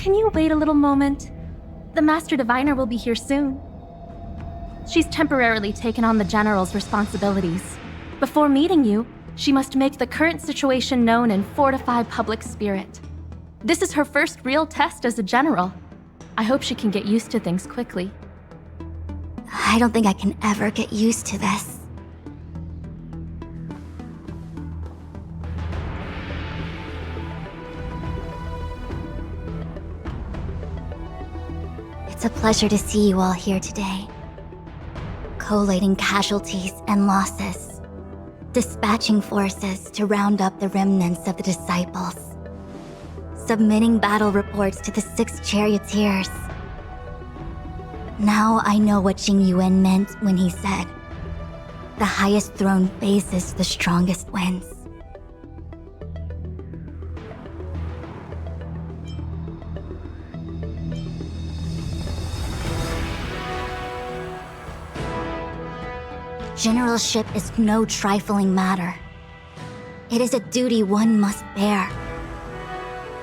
can you wait a little moment? The Master Diviner will be here soon. She's temporarily taken on the General's responsibilities. Before meeting you, she must make the current situation known and fortify public spirit. This is her first real test as a General. I hope she can get used to things quickly. I don't think I can ever get used to this. It's a pleasure to see you all here today. Collating casualties and losses. Dispatching forces to round up the remnants of the disciples. Submitting battle reports to the 6 charioteers. Now I know what Jing Yuan meant when he said, "The highest throne faces the strongest wins." Generalship is no trifling matter. It is a duty one must bear.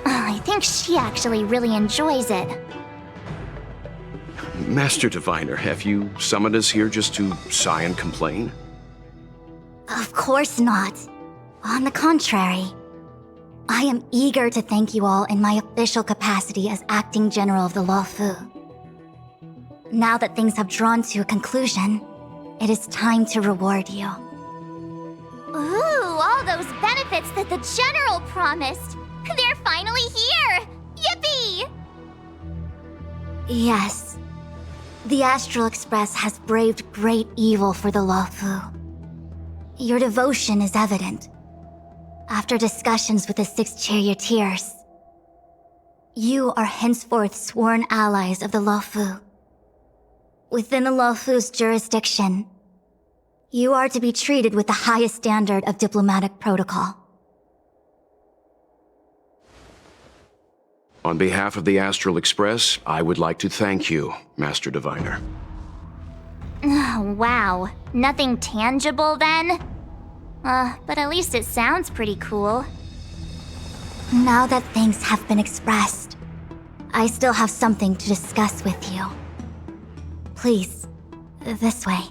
I think she actually really enjoys it. Master Diviner, have you summoned us here just to sigh and complain? Of course not. On the contrary, I am eager to thank you all in my official capacity as acting general of the Luofu. Now that things have drawn to a conclusion, it is time to reward you. Ooh, all those benefits that the General promised! They're finally here! Yippee! Yes. The Astral Express has braved great evil for the Luofu. Your devotion is evident. After discussions with the 6 charioteers, you are henceforth sworn allies of the Luofu. Within the Luofu's jurisdiction, you are to be treated with the highest standard of diplomatic protocol. On behalf of the Astral Express, I would like to thank you, Master Diviner. Wow, nothing tangible then? But at least it sounds pretty cool. Now that things have been expressed, I still have something to discuss with you. Please, this way.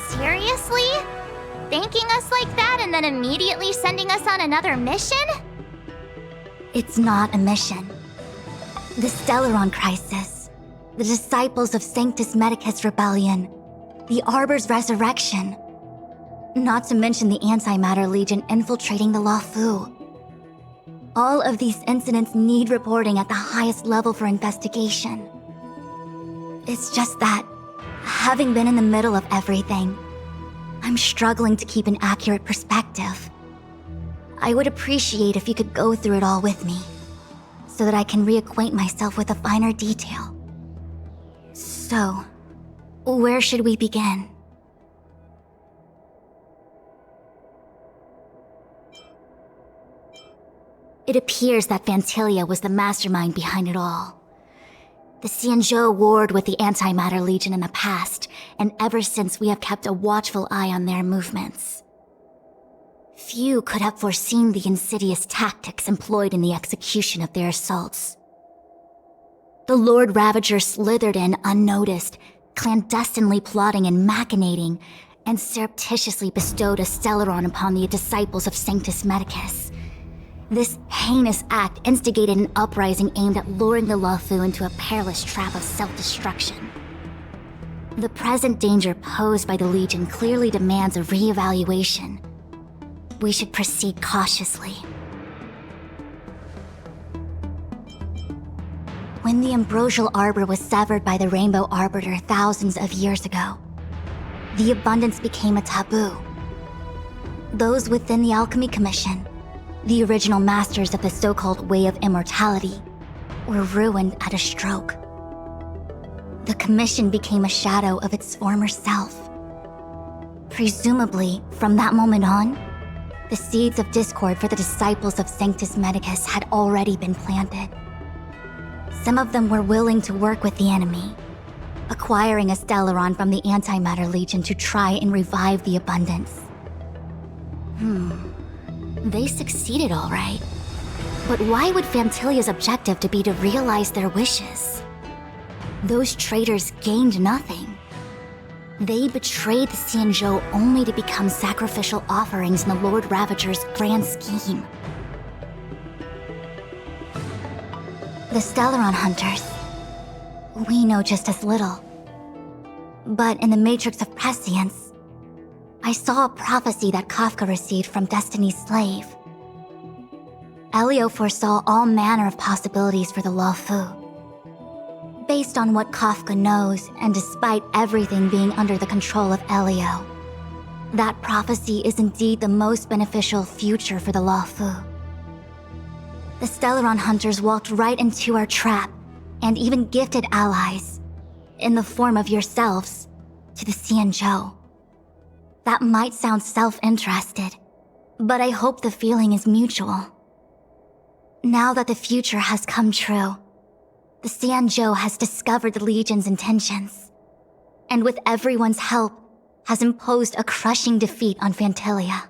Seriously? Thanking us like that and then immediately sending us on another mission? It's not a mission. The Stellaron Crisis, the Disciples of Sanctus Medicus Rebellion, the Arbor's resurrection, not to mention the Antimatter Legion infiltrating the Luofu. All of these incidents need reporting at the highest level for investigation. It's just that, having been in the middle of everything, I'm struggling to keep an accurate perspective. I would appreciate if you could go through it all with me, so that I can reacquaint myself with a finer detail. So, where should we begin? It appears that Vantilia was the mastermind behind it all. The Xianzhou warred with the Antimatter Legion in the past, and ever since we have kept a watchful eye on their movements. Few could have foreseen the insidious tactics employed in the execution of their assaults. The Lord Ravager slithered in unnoticed, clandestinely plotting and machinating, and surreptitiously bestowed a Stellaron upon the disciples of Sanctus Medicus. This heinous act instigated an uprising aimed at luring the Luofu into a perilous trap of self-destruction. The present danger posed by the Legion clearly demands a re-evaluation. We should proceed cautiously. When the ambrosial arbor was severed by the Rainbow Arbiter thousands of years ago, the abundance became a taboo. Those within the Alchemy Commission, the original masters of the so-called Way of Immortality, were ruined at a stroke. The Commission became a shadow of its former self. Presumably, from that moment on, the seeds of discord for the disciples of Sanctus Medicus had already been planted. Some of them were willing to work with the enemy, acquiring a Stellaron from the Antimatter Legion to try and revive the Abundance. They succeeded all right. But why would Fantilia's objective to be to realize their wishes? Those traitors gained nothing. They betrayed the Xianzhou only to become sacrificial offerings in the Lord Ravager's grand scheme. The Stellaron Hunters. We know just as little. But in the Matrix of Prescience, I saw a prophecy that Kafka received from Destiny's slave. Elio foresaw all manner of possibilities for the Luofu. Based on what Kafka knows, and despite everything being under the control of Elio, that prophecy is indeed the most beneficial future for the Luofu. The Stellaron Hunters walked right into our trap, and even gifted allies, in the form of yourselves, to the Xianzhou. That might sound self-interested, but I hope the feeling is mutual. Now that the future has come true, the Xianzhou has discovered the Legion's intentions, and with everyone's help, has imposed a crushing defeat on Fantilia.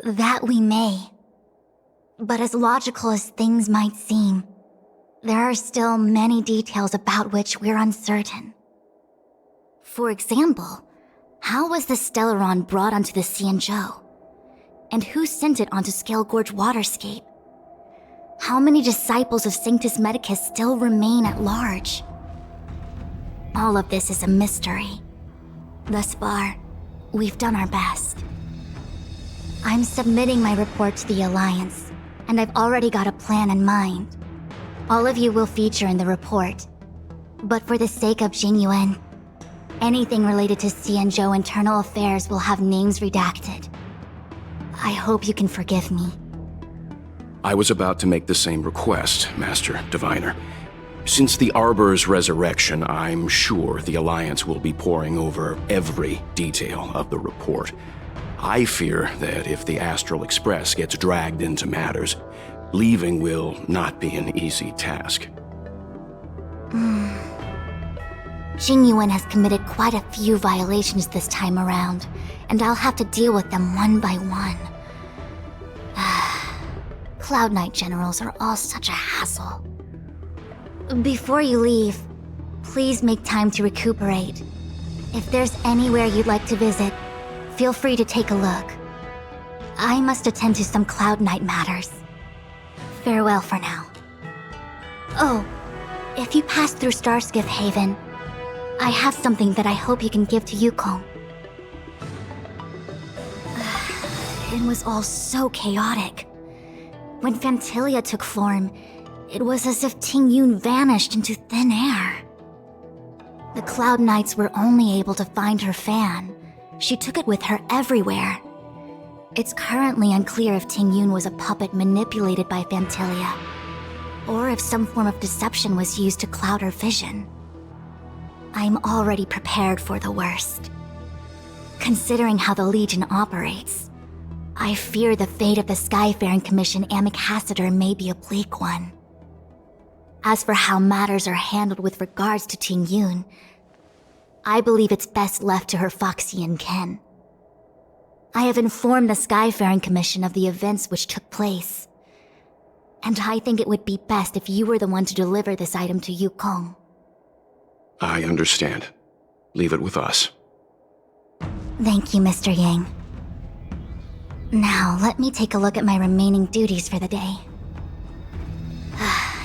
That we may. But as logical as things might seem, there are still many details about which we're uncertain. For example, how was the Stellaron brought onto the Xianzhou? And who sent it onto Scale Gorge Waterscape? How many disciples of Sanctus Medicus still remain at large? All of this is a mystery. Thus far, we've done our best. I'm submitting my report to the Alliance, and I've already got a plan in mind. All of you will feature in the report. But for the sake of Jingyuan, anything related to Xianzhou internal affairs will have names redacted. I hope you can forgive me. I was about to make the same request, Master Diviner. Since the Arbor's resurrection, I'm sure the Alliance will be poring over every detail of the report. I fear that if the Astral Express gets dragged into matters, leaving will not be an easy task. Jingyuan has committed quite a few violations this time around, and I'll have to deal with them one by one. Cloud Knight generals are all such a hassle. Before you leave, please make time to recuperate. If there's anywhere you'd like to visit, feel free to take a look. I must attend to some Cloud Knight matters. Farewell for now. Oh, if you pass through Starskiff Haven, I have something that I hope you can give to Yukong. It was all so chaotic. When Fantilia took form, it was as if Tingyun vanished into thin air. The Cloud Knights were only able to find her fan. She took it with her everywhere. It's currently unclear if Tingyun was a puppet manipulated by Fantilia, or if some form of deception was used to cloud her vision. I'm already prepared for the worst. Considering how the Legion operates, I fear the fate of the Skyfaring Commission Ambassador may be a bleak one. As for how matters are handled with regards to Tingyun, I believe it's best left to her Foxian kin. I have informed the Skyfaring Commission of the events which took place, and I think it would be best if you were the one to deliver this item to Yukong. I understand. Leave it with us. Thank you, Mr. Yang. Now, let me take a look at my remaining duties for the day.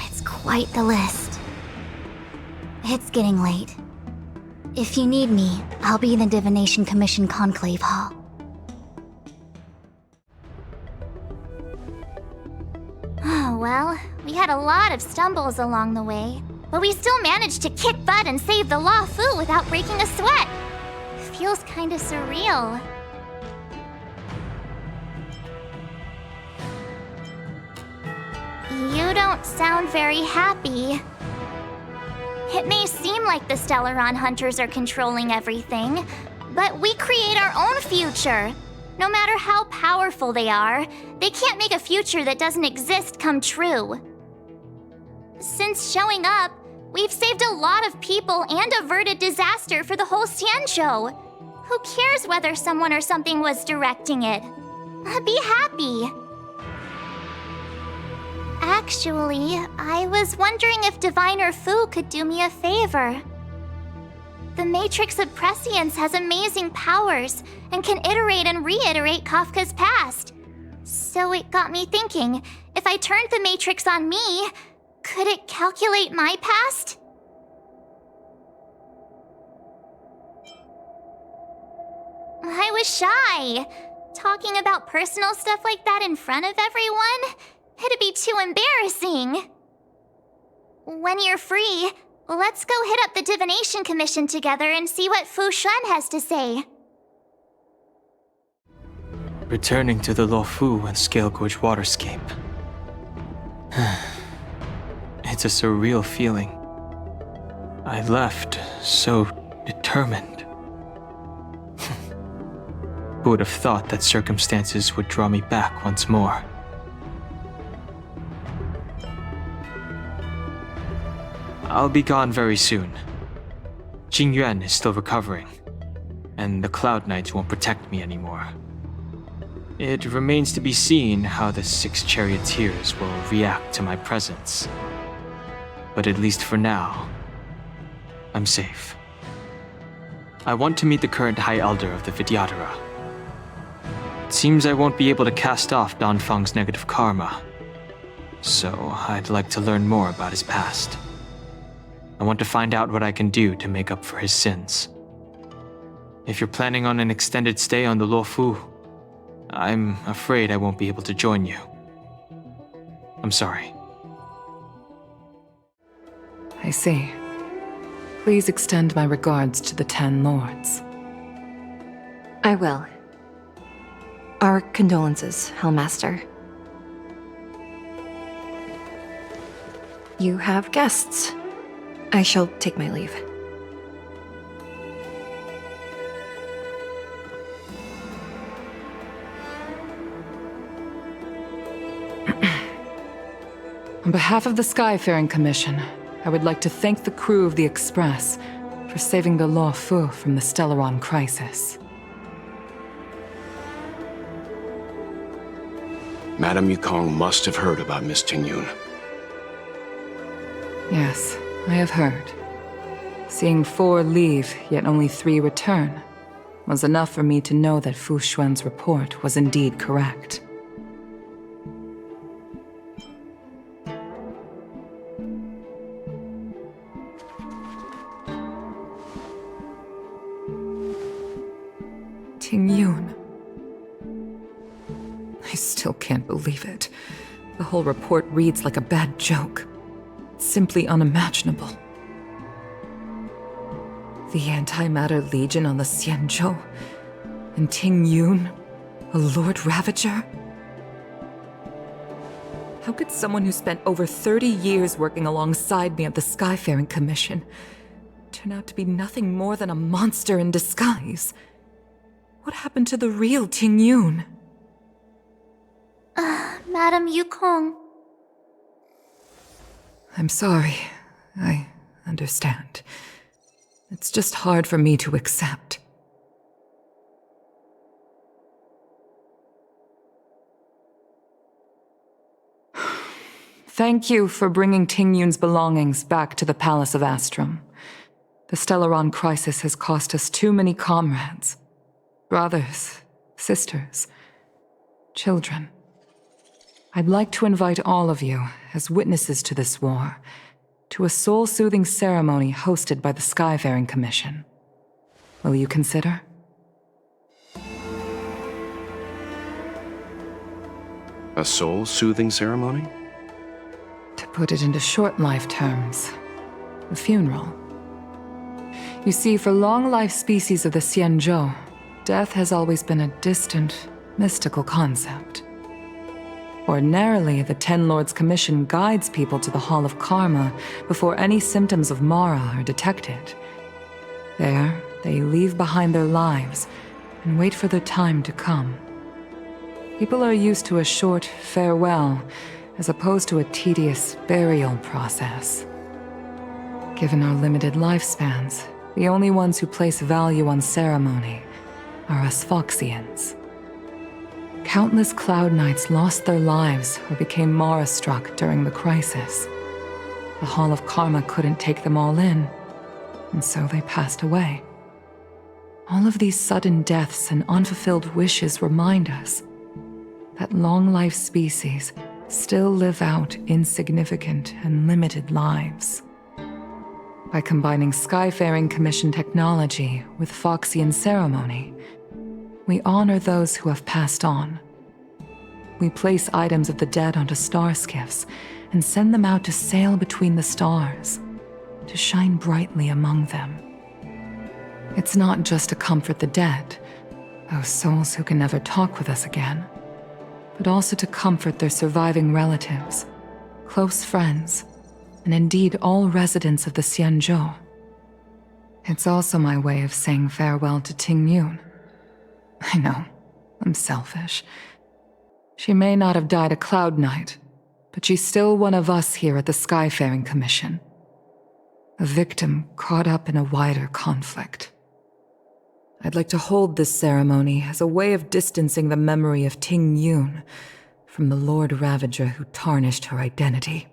It's quite the list. It's getting late. If you need me, I'll be in the Divination Commission Conclave Hall. Oh, well, we had a lot of stumbles along the way, but we still managed to kick butt and save the Luofu without breaking a sweat. Feels kinda surreal. You don't sound very happy. It may seem like the Stellaron Hunters are controlling everything, but we create our own future. No matter how powerful they are, they can't make a future that doesn't exist come true. Since showing up, we've saved a lot of people and averted disaster for the whole Xianzhou. Who cares whether someone or something was directing it? Be happy. Actually, I was wondering if Diviner Fu could do me a favor. The Matrix of Prescience has amazing powers and can iterate and reiterate Kafka's past. So it got me thinking, if I turned the Matrix on me, could it calculate my past? I was shy. Talking about personal stuff like that in front of everyone? It'd be too embarrassing. When you're free, let's go hit up the Divination Commission together and see what Fu Xuan has to say. Returning to the Luofu and Scale Gorge waterscape. It's a surreal feeling. I left so determined. Who would have thought that circumstances would draw me back once more? I'll be gone very soon. Jingyuan is still recovering, and the Cloud Knights won't protect me anymore. It remains to be seen how the 6 charioteers will react to my presence. But at least for now, I'm safe. I want to meet the current High Elder of the Vidyadhara. It seems I won't be able to cast off Danfang's negative karma, so I'd like to learn more about his past. I want to find out what I can do to make up for his sins. If you're planning on an extended stay on the Luofu, I'm afraid I won't be able to join you. I'm sorry. I see. Please extend my regards to the 10 lords. I will. Our condolences, Hellmaster. You have guests. I shall take my leave. On behalf of the Skyfaring Commission, I would like to thank the crew of the Express for saving the Luofu from the Stellaron crisis. Madame Yukong must have heard about Miss Tingyun. Yes, I have heard. Seeing 4 leave, yet only 3 return, was enough for me to know that Fu Xuan's report was indeed correct. Tingyun. I still can't believe it. The whole report reads like a bad joke. It's simply unimaginable. The Antimatter Legion on the Xianzhou, and Tingyun, a Lord Ravager? How could someone who spent over 30 years working alongside me at the Skyfaring Commission turn out to be nothing more than a monster in disguise? What happened to the real Tingyun? Madame Yukong. I'm sorry. I understand. It's just hard for me to accept. Thank you for bringing Tingyun's belongings back to the Palace of Astrum. The Stellaron crisis has cost us too many comrades. Brothers, sisters, children. I'd like to invite all of you, as witnesses to this war, to a soul-soothing ceremony hosted by the Skyfaring Commission. Will you consider? A soul-soothing ceremony? To put it into short-life terms, a funeral. You see, for long-life species of the Xianzhou, death has always been a distant, mystical concept. Ordinarily, the Ten Lords Commission guides people to the Hall of Karma before any symptoms of Mara are detected. There, they leave behind their lives and wait for their time to come. People are used to a short farewell as opposed to a tedious burial process. Given our limited lifespans, the only ones who place value on ceremony are us Foxians. Countless Cloud Knights lost their lives or became Mara-struck during the crisis. The Hall of Karma couldn't take them all in, and so they passed away. All of these sudden deaths and unfulfilled wishes remind us that long-life species still live out insignificant and limited lives. By combining Skyfaring Commission technology with Foxian ceremony, we honor those who have passed on. We place items of the dead onto star skiffs and send them out to sail between the stars, to shine brightly among them. It's not just to comfort the dead, those souls who can never talk with us again, but also to comfort their surviving relatives, close friends, and indeed all residents of the Xianzhou. It's also my way of saying farewell to Ting Yun. I know, I'm selfish. She may not have died a Cloud Knight, but she's still one of us here at the Skyfaring Commission. A victim caught up in a wider conflict. I'd like to hold this ceremony as a way of distancing the memory of Ting Yun from the Lord Ravager who tarnished her identity.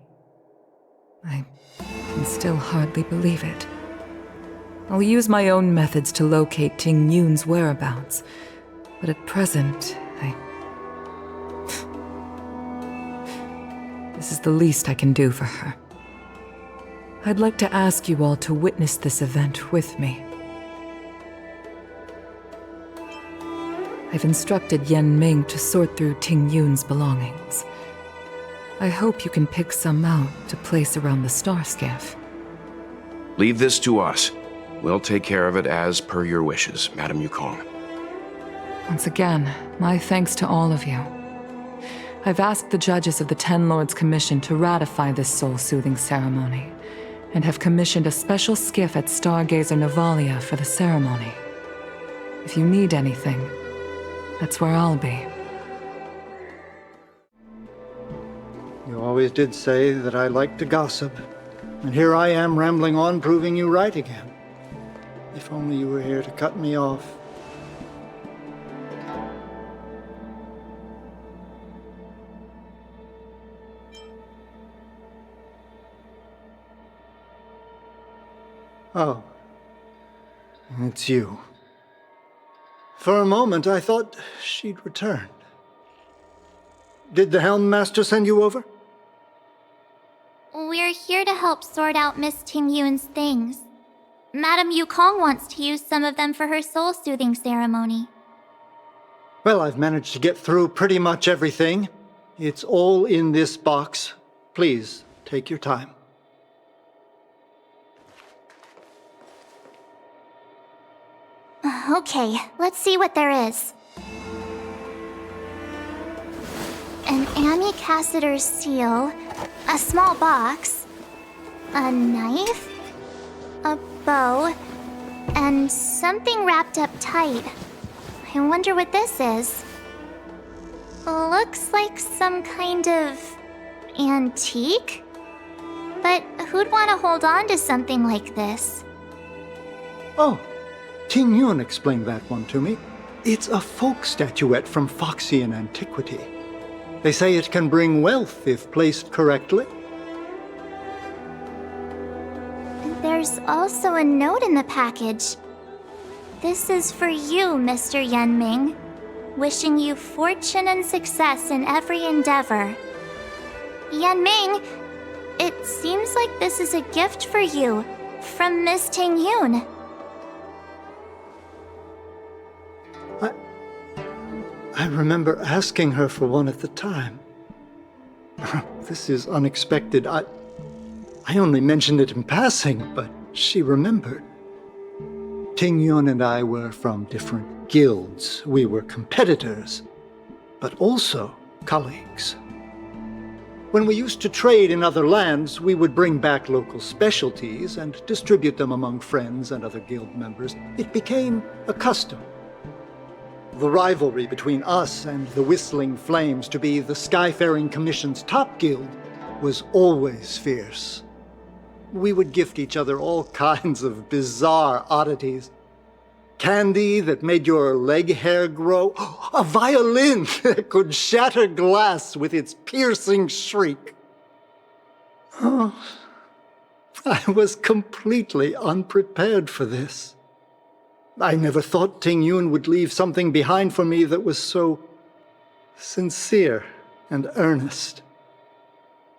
I can still hardly believe it. I'll use my own methods to locate Ting Yun's whereabouts, but at present, This is the least I can do for her. I'd like to ask you all to witness this event with me. I've instructed Yan Ming to sort through Ting Yun's belongings. I hope you can pick some out to place around the star skiff. Leave this to us. We'll take care of it as per your wishes, Madame Yukong. Once again, my thanks to all of you. I've asked the judges of the Ten Lords Commission to ratify this soul-soothing ceremony, and have commissioned a special skiff at Stargazer Navalia for the ceremony. If you need anything, that's where I'll be. You always did say that I liked to gossip, and here I am rambling on, proving you right again. If only you were here to cut me off. Oh, it's you. For a moment, I thought she'd returned. Did the Helm Master send you over? We're here to help sort out Miss Ting Yun's things. Madame Yukong wants to use some of them for her soul-soothing ceremony. Well, I've managed to get through pretty much everything. It's all in this box. Please, take your time. Okay, let's see what there is. An Amicassator's seal, a small box, a knife, a bow, and something wrapped up tight. I wonder what this is. Looks like some kind of antique? But who'd want to hold on to something like this? Oh, Ting Yun explained that one to me. It's a folk statuette from Foxian antiquity. They say it can bring wealth if placed correctly. There's also a note in the package. This is for you, Mr. Yan Ming. Wishing you fortune and success in every endeavor. Yan Ming, it seems like this is a gift for you from Miss Ting Yun. I remember asking her for one at the time. This is unexpected. I only mentioned it in passing, but she remembered. Ting Yun and I were from different guilds. We were competitors, but also colleagues. When we used to trade in other lands, we would bring back local specialties and distribute them among friends and other guild members. It became a custom. the rivalry between us and the Whistling Flames to be the Skyfaring Commission's top guild was always fierce. We would gift each other all kinds of bizarre oddities. Candy that made your leg hair grow. A violin that could shatter glass with its piercing shriek. Oh, I was completely unprepared for this. I never thought Ting Yun would leave something behind for me that was so sincere and earnest.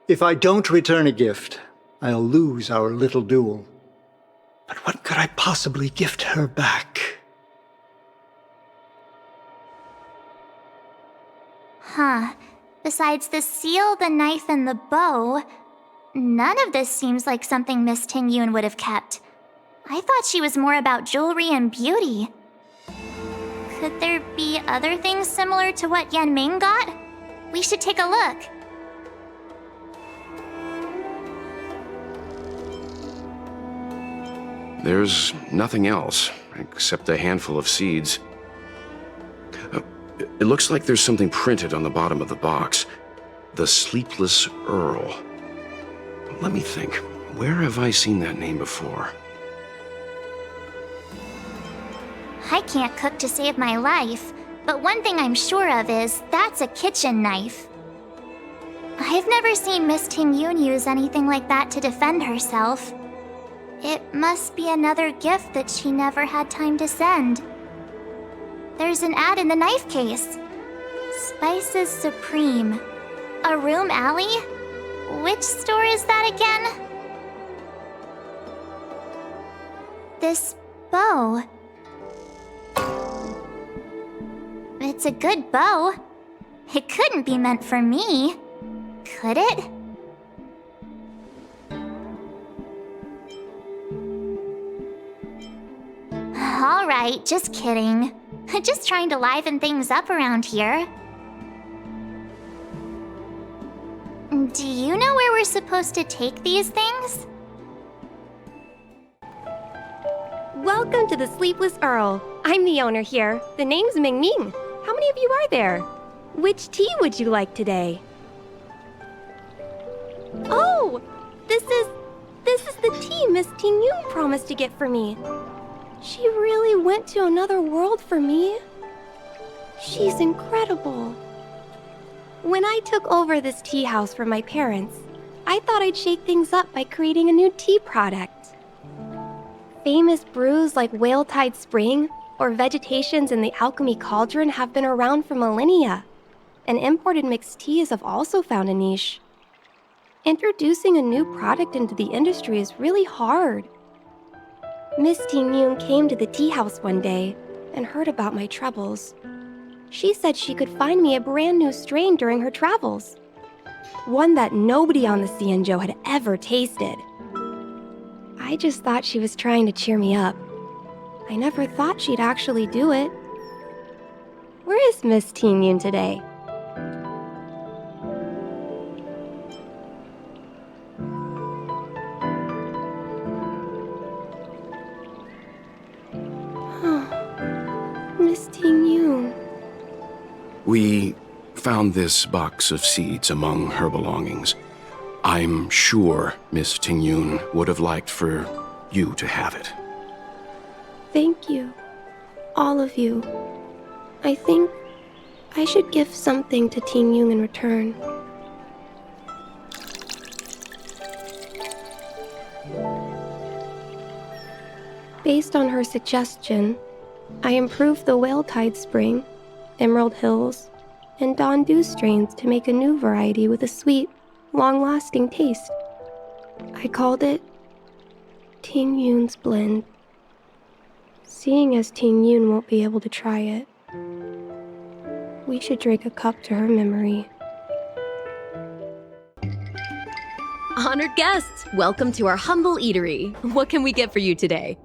If I don't return a gift, I'll lose our little duel. But what could I possibly gift her back? Huh. Besides the seal, the knife, and the bow, none of this seems like something Miss Ting Yun would have kept. I thought she was more about jewelry and beauty. Could there be other things similar to what Yan Ming got? We should take a look. There's nothing else, except a handful of seeds. It looks like there's something printed on the bottom of the box. The Sleepless Earl. Let me think. Where have I seen that name before? I can't cook to save my life, but one thing I'm sure of is that's a kitchen knife. I've never seen Miss Ting Yun use anything like that to defend herself. It must be another gift that she never had time to send. There's an ad in the knife case. Spices Supreme. A room alley? Which store is that again? This bow. It's a good bow. It couldn't be meant for me, could it? All right, just kidding. Just trying to liven things up around here. Do you know where we're supposed to take these things? Welcome to the Sleepless Earl. I'm the owner here. The name's Ming Ming. How many of you are there? Which tea would you like today? Oh! This is the tea Miss Ting Yun promised to get for me. She really went to another world for me. She's incredible. When I took over this tea house from my parents, I thought I'd shake things up by creating a new tea product. Famous brews like Whale Tide Spring or Vegetations in the Alchemy Cauldron have been around for millennia, and imported mixed teas have also found a niche. Introducing a new product into the industry is really hard. Miss Ting Yun came to the tea house one day and heard about my troubles. She said she could find me a brand new strain during her travels. One that nobody on the Xianzhou had ever tasted. I just thought she was trying to cheer me up. I never thought she'd actually do it. Where is Miss Ting Yun today? Miss Ting Yun. We found this box of seeds among her belongings. I'm sure Miss Ting Yun would have liked for you to have it. Thank you. All of you. I think I should give something to Ting Yun in return. Based on her suggestion, I improved the Whale Tide Spring, Emerald Hills, and Dawn Dew strains to make a new variety with a sweet, long-lasting taste. I called it Ting Yun's Blend. Seeing as Ting Yun won't be able to try it, we should drink a cup to her memory. Honored guests, welcome to our humble eatery. What can we get for you today?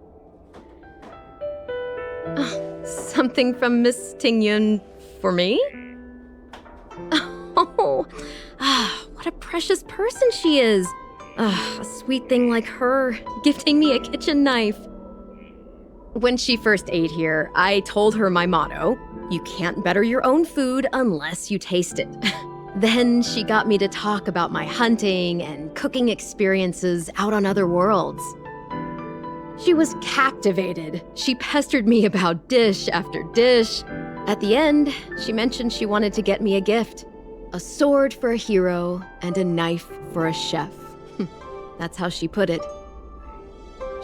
Something from Miss Ting Yun for me? Oh, what a precious person she is. A sweet thing like her, gifting me a kitchen knife. When she first ate here, I told her my motto: you can't better your own food unless you taste it. Then she got me to talk about my hunting and cooking experiences out on other worlds. She was captivated. She pestered me about dish after dish. At the end, she mentioned she wanted to get me a gift: a sword for a hero and a knife for a chef. That's how she put it.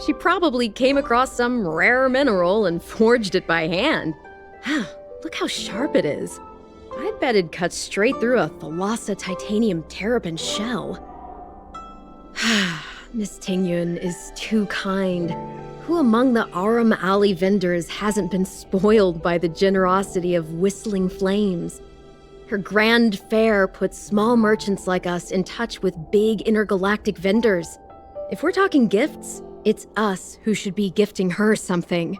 She probably came across some rare mineral and forged it by hand. Look how sharp it is. I bet it'd cut straight through a Thalassa titanium terrapin shell. Miss Tingyun is too kind. Who among the Aram Alley vendors hasn't been spoiled by the generosity of whistling flames? Her grand fare puts small merchants like us in touch with big intergalactic vendors. If we're talking gifts, it's us who should be gifting her something.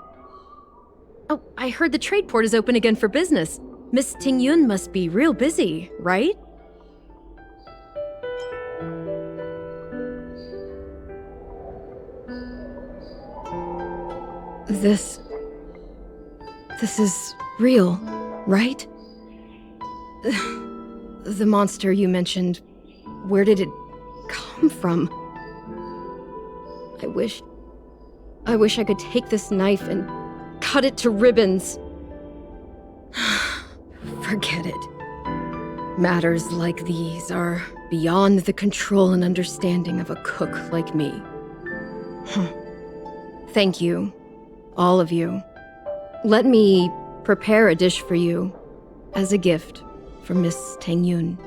Oh, I heard the trade port is open again for business. Miss Tingyun must be real busy, right? This is real, right? The monster you mentioned, where did it come from? I wish I could take this knife and cut it to ribbons. Forget it. Matters like these are beyond the control and understanding of a cook like me. Thank you, all of you. Let me prepare a dish for you as a gift from Miss Tingyun.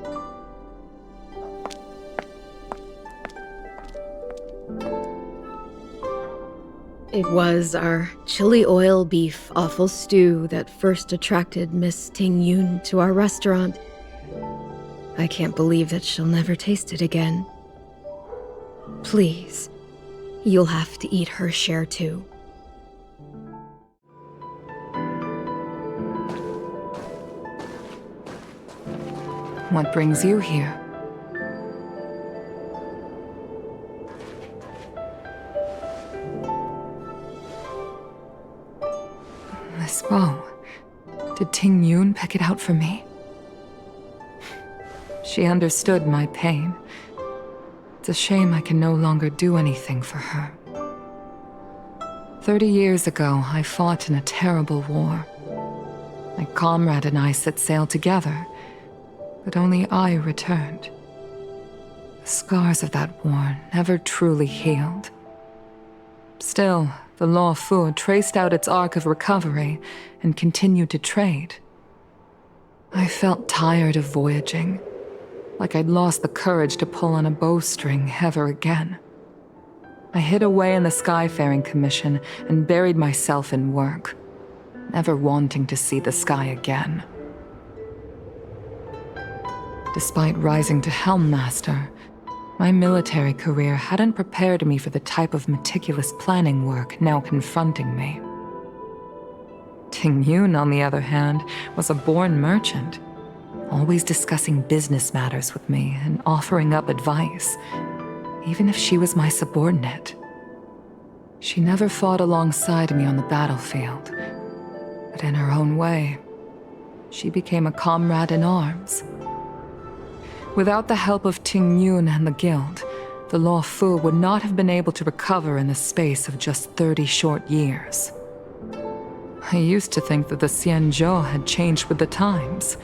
It was our chili oil beef offal stew that first attracted Miss Tingyun to our restaurant. I can't believe that she'll never taste it again. Please, you'll have to eat her share too. What brings you here? This bow. Did Tingyun pick it out for me? She understood my pain. It's a shame I can no longer do anything for her. 30 years ago, I fought in a terrible war. My comrade and I set sail together, but only I returned. The scars of that war never truly healed. Still, the Law Fu traced out its arc of recovery and continued to trade. I felt tired of voyaging, like I'd lost the courage to pull on a bowstring ever again. I hid away in the Skyfaring Commission and buried myself in work, never wanting to see the sky again. Despite rising to Helm Master, my military career hadn't prepared me for the type of meticulous planning work now confronting me. Tingyun, on the other hand, was a born merchant, always discussing business matters with me and offering up advice, even if she was my subordinate. She never fought alongside me on the battlefield, but in her own way, she became a comrade in arms. Without the help of Tingyun and the Guild, the Law Fu would not have been able to recover in the space of just 30 short years. I used to think that the Xianzhou had changed with the times.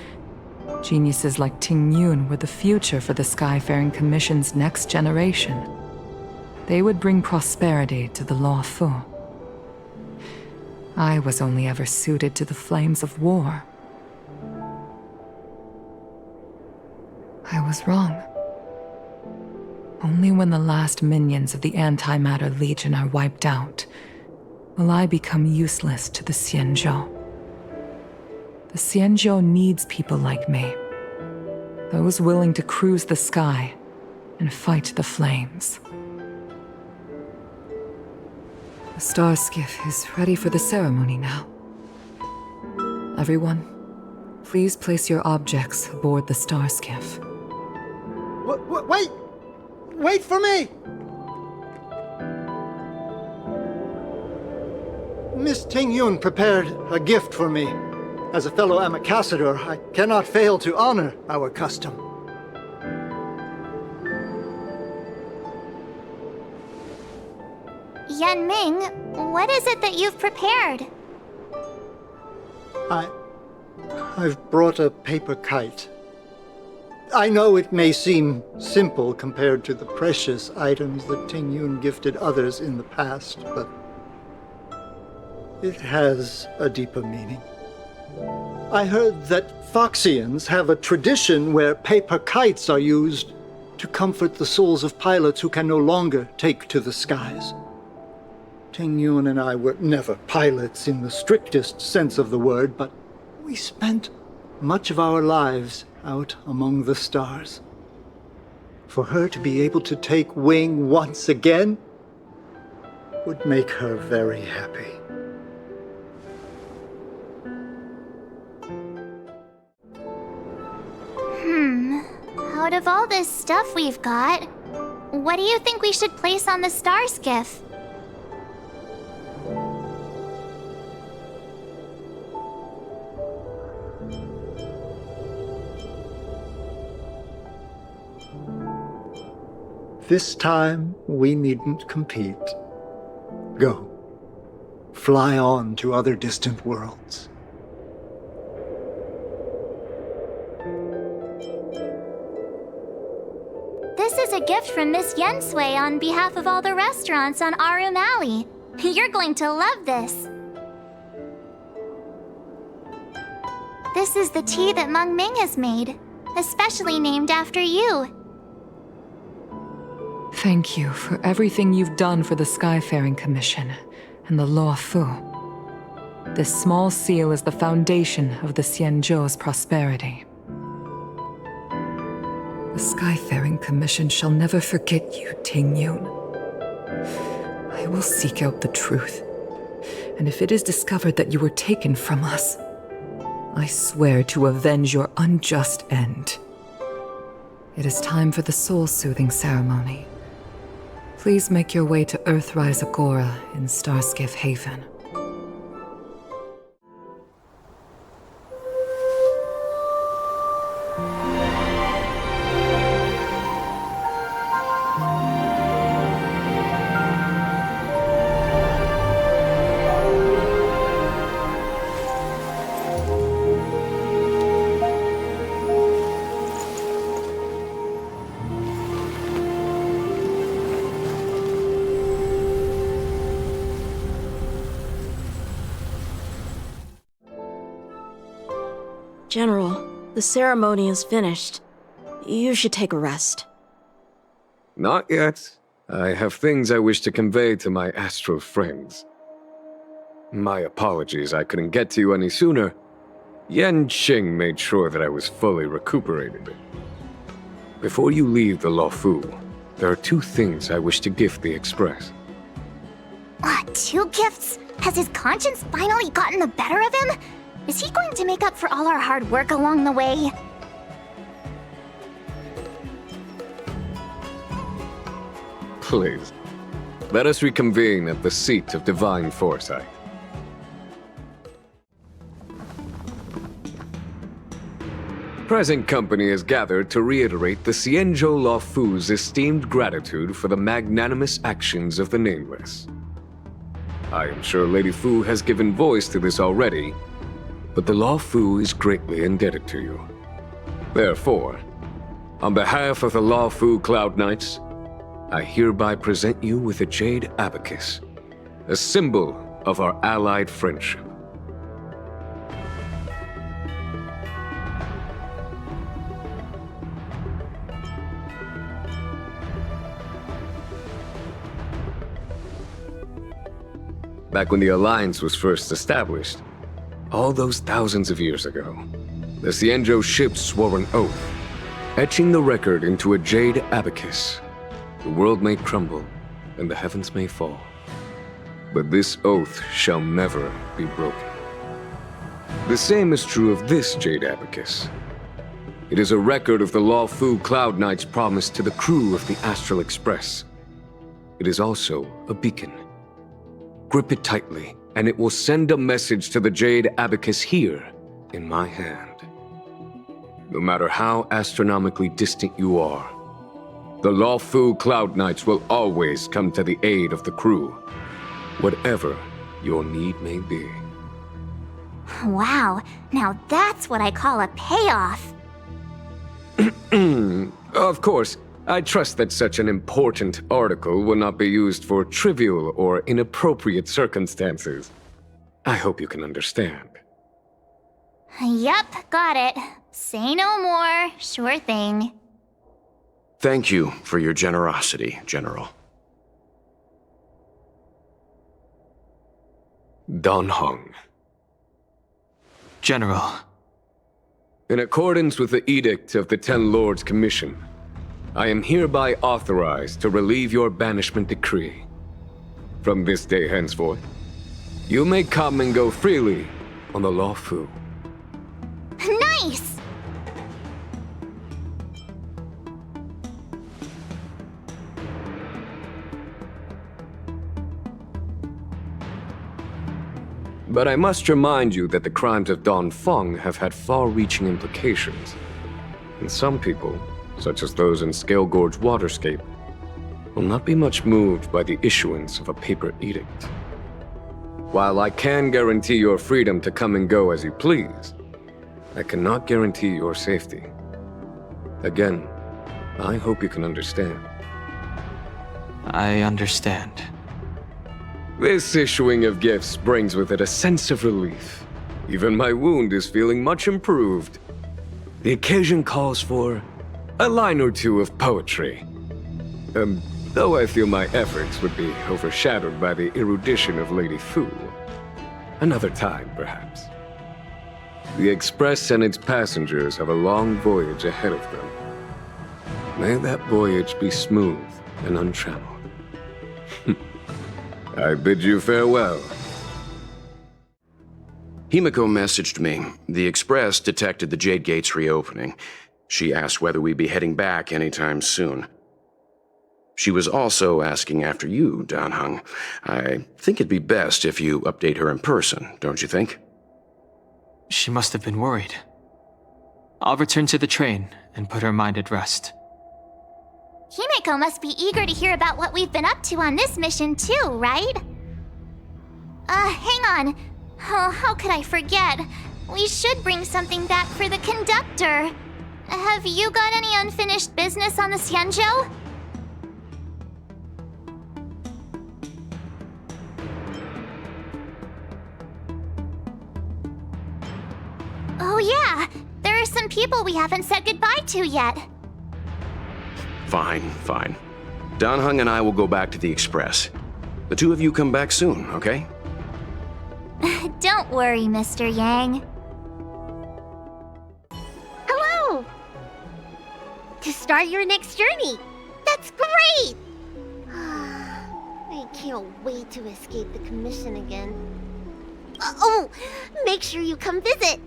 Geniuses like Tingyun were the future for the Skyfaring Commission's next generation. They would bring prosperity to the Law Fu. I was only ever suited to the flames of war. I was wrong. Only when the last minions of the Antimatter Legion are wiped out will I become useless to the Xianzhou. The Xianzhou needs people like me, those willing to cruise the sky and fight the flames. The star skiff is ready for the ceremony now. Everyone, please place your objects aboard the star skiff. Wait! Wait for me! Miss Ting Yun prepared a gift for me. As a fellow ambassador, I cannot fail to honor our custom. Yan Ming, what is it that you've prepared? I've brought a paper kite. I know it may seem simple compared to the precious items that Ting Yun gifted others in the past, but it has a deeper meaning. I heard that Foxians have a tradition where paper kites are used to comfort the souls of pilots who can no longer take to the skies. Ting Yun and I were never pilots in the strictest sense of the word, but we spent much of our lives out among the stars. For her to be able to take wing once again would make her very happy. Out of all this stuff we've got, what do you think we should place on the star skiff? This time, we needn't compete. Go. Fly on to other distant worlds. This is a gift from Miss Yensui on behalf of all the restaurants on Arum Alley. You're going to love this. This is the tea that Meng Ming has made, especially named after you. Thank you for everything you've done for the Skyfaring Commission and the Law Fu. This small seal is the foundation of the Xianzhou's prosperity. The Skyfaring Commission shall never forget you, Ting Yun. I will seek out the truth, and if it is discovered that you were taken from us, I swear to avenge your unjust end. It is time for the soul-soothing ceremony. Please make your way to Earthrise Agora in Starskiff Haven. General, the ceremony is finished. You should take a rest. Not yet. I have things I wish to convey to my astral friends. My apologies I couldn't get to you any sooner. Yan Qing made sure that I was fully recuperated. Before you leave the Law Fu, there are two things I wish to gift the Express. Two gifts? Has his conscience finally gotten the better of him? Is he going to make up for all our hard work along the way? Please, let us reconvene at the seat of divine foresight. Present company is gathered to reiterate the Xianzhou Law Fu's esteemed gratitude for the magnanimous actions of the Nameless. I am sure Lady Fu has given voice to this already, but the Law Fu is greatly indebted to you. Therefore, on behalf of the Law Fu Cloud Knights, I hereby present you with a jade abacus, a symbol of our allied friendship. Back when the Alliance was first established, all those thousands of years ago, the Xianzhou ships swore an oath, etching the record into a jade abacus. The world may crumble, and the heavens may fall, but this oath shall never be broken. The same is true of this jade abacus. It is a record of the Law Fu Cloud Knight's promise to the crew of the Astral Express. It is also a beacon. Grip it tightly and it will send a message to the Jade Abacus here, in my hand. No matter how astronomically distant you are, the Lawfu Cloud Knights will always come to the aid of the crew, whatever your need may be. Wow, now that's what I call a payoff. Of course, I trust that such an important article will not be used for trivial or inappropriate circumstances. I hope you can understand. Yep, got it. Say no more. Sure thing. Thank you for your generosity, General. Dan Heng. General. In accordance with the Edict of the Ten Lords Commission, I am hereby authorized to relieve your banishment decree. From this day henceforth, you may come and go freely on the Lawfu. Nice! But I must remind you that the crimes of Don Feng have had far-reaching implications. And some people, such as those in Scale Gorge Waterscape, will not be much moved by the issuance of a paper edict. While I can guarantee your freedom to come and go as you please, I cannot guarantee your safety. Again, I hope you can understand. I understand. This issuing of gifts brings with it a sense of relief. Even my wound is feeling much improved. The occasion calls for a line or two of poetry. Though I feel my efforts would be overshadowed by the erudition of Lady Fu. Another time, perhaps. The Express and its passengers have a long voyage ahead of them. May that voyage be smooth and untrammeled. I bid you farewell. Himiko messaged me. The Express detected the Jade Gates reopening. She asked whether we'd be heading back anytime soon. She was also asking after you, Dan Heng. I think it'd be best if you update her in person, don't you think? She must have been worried. I'll return to the train and put her mind at rest. Himiko must be eager to hear about what we've been up to on this mission too, right? Hang on. Oh, how could I forget? We should bring something back for the conductor. Have you got any unfinished business on the Xianzhou? Oh yeah, there are some people we haven't said goodbye to yet. Fine. Dan Heng and I will go back to the Express. The two of you come back soon, okay? Don't worry, Mr. Yang. Hello! To start your next journey! That's great! I can't wait to escape the commission again. Make sure you come visit!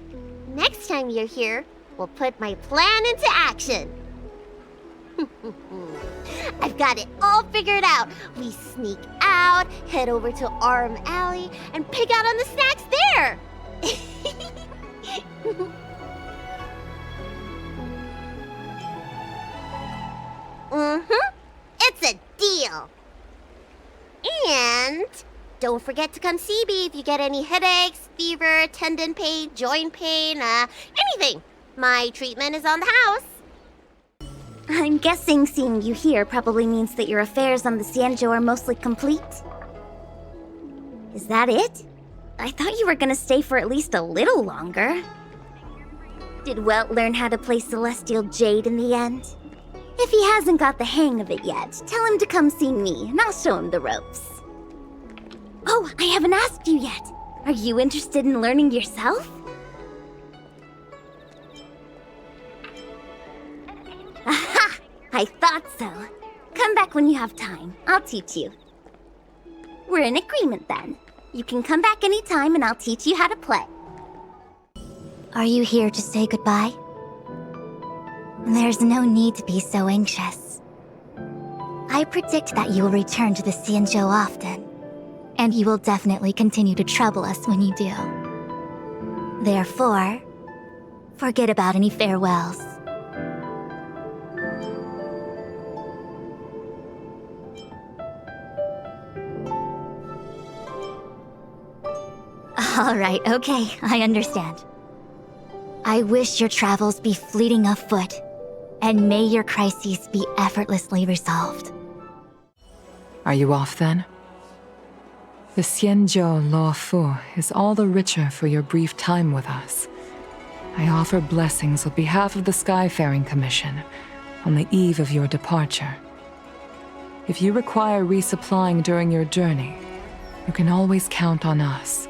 Next time you're here, we'll put my plan into action! I've got it all figured out. We sneak out, head over to Arm Alley, and pick out on the snacks there. It's a deal. And don't forget to come see me if you get any headaches, fever, tendon pain, joint pain, anything. My treatment is on the house. I'm guessing seeing you here probably means that your affairs on the Xianzhou are mostly complete. Is that it? I thought you were gonna stay for at least a little longer. Did Welt learn how to play Celestial Jade in the end? If he hasn't got the hang of it yet, tell him to come see me and I'll show him the ropes. Oh, I haven't asked you yet. Are you interested in learning yourself? Aha! I thought so. Come back when you have time. I'll teach you. We're in agreement then. You can come back anytime and I'll teach you how to play. Are you here to say goodbye? There's no need to be so anxious. I predict that you will return to the Xianzhou often. And you will definitely continue to trouble us when you do. Therefore, forget about any farewells. Alright, okay, I understand. I wish your travels be fleeting of foot, and may your crises be effortlessly resolved. Are you off then? The Xianzhou Luofu is all the richer for your brief time with us. I offer blessings on behalf of the Skyfaring Commission on the eve of your departure. If you require resupplying during your journey, you can always count on us.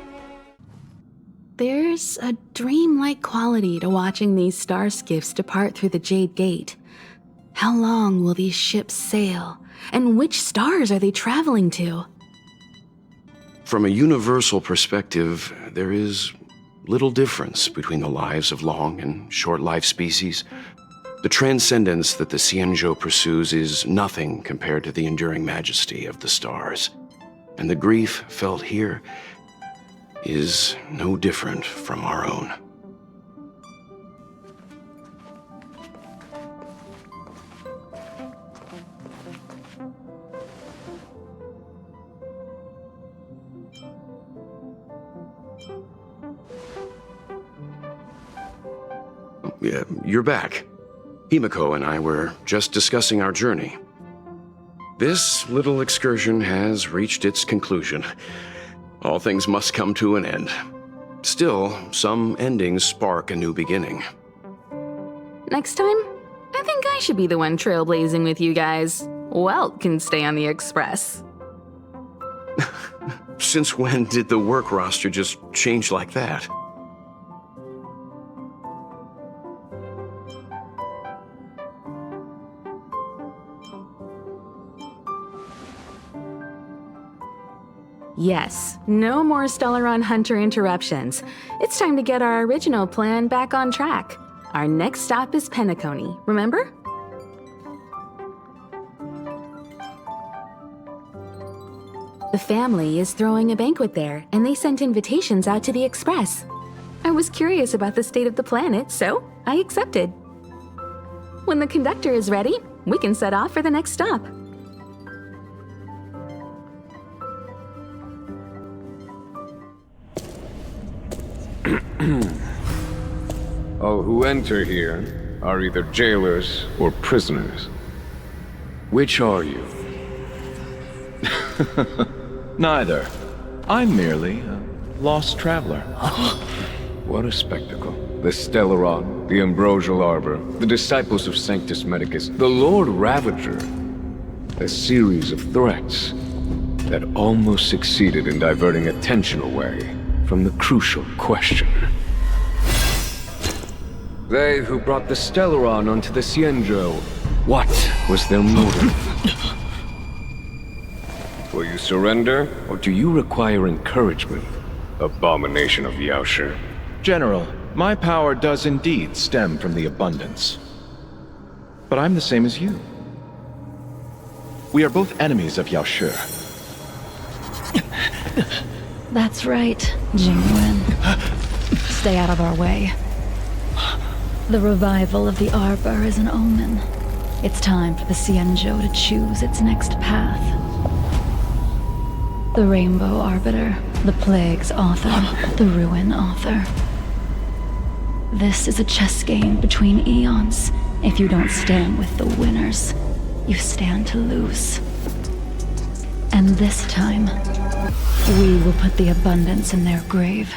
There's a dreamlike quality to watching these star skiffs depart through the Jade Gate. How long will these ships sail? And which stars are they traveling to? From a universal perspective, there is little difference between the lives of long and short-lived species. The transcendence that the Xianzhou pursues is nothing compared to the enduring majesty of the stars. And the grief felt here is no different from our own. Yeah, you're back. Himiko and I were just discussing our journey. This little excursion has reached its conclusion. All things must come to an end. Still, some endings spark a new beginning. Next time, I think I should be the one trailblazing with you guys. Welt can stay on the Express. Since when did the work roster just change like that? Yes, no more Stellaron Hunter interruptions. It's time to get our original plan back on track. Our next stop is Penacony, remember? The family is throwing a banquet there, and they sent invitations out to the Express. I was curious about the state of the planet, so I accepted. When the conductor is ready, we can set off for the next stop. All who enter here are either jailers or prisoners. Which are you? Neither. I'm merely a lost traveler. What a spectacle. The Stellaron, the Ambrosial Arbor, the disciples of Sanctus Medicus, the Lord Ravager. A series of threats that almost succeeded in diverting attention away from the crucial question. They who brought the Stellaron onto the Xianzhou, what was their motive? Will you surrender, or do you require encouragement? Abomination of Yaoshi. General, my power does indeed stem from the abundance. But I'm the same as you. We are both enemies of Yaoshi. That's right, Jingyuan. Stay out of our way. The revival of the Arbor is an omen. It's time for the Xianzhou to choose its next path. The Rainbow Arbiter, the Plague's author, the Ruin author. This is a chess game between eons. If you don't stand with the winners, you stand to lose. And this time, we will put the abundance in their grave.